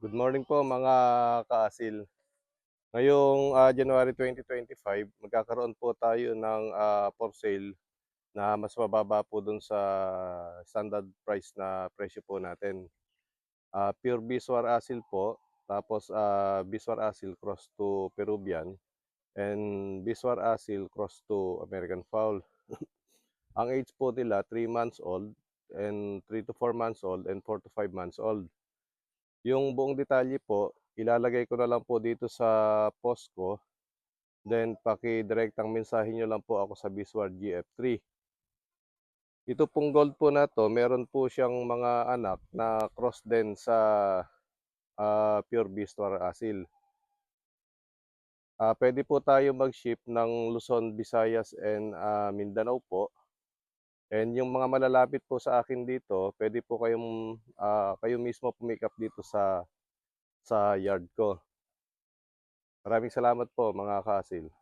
Good morning po mga kaasil. Ngayong January 2025, magkakaroon po tayo ng for sale na mas mababa po dun sa standard price na presyo po natin. Pure Biswar Asil po, tapos Biswar Asil cross to Peruvian, and Biswar Asil cross to American Fowl. Ang age po nila 3 months old, and 3 to 4 months old, and 4 to 5 months old. Yung buong detalye po, ilalagay ko na lang po dito sa post ko. Then paki-direktang mensahe niyo lang po ako sa Bisward GF3. Ito pong gold po na 'to, meron po siyang mga anak na cross din sa pure Biswar Asil. Puwede po tayo mag-ship ng Luzon, Visayas, and Mindanao po. And yung mga malalapit po sa akin dito, puwede po kayo mismo pumick up dito sa yard ko. Maraming salamat po mga ka-asil.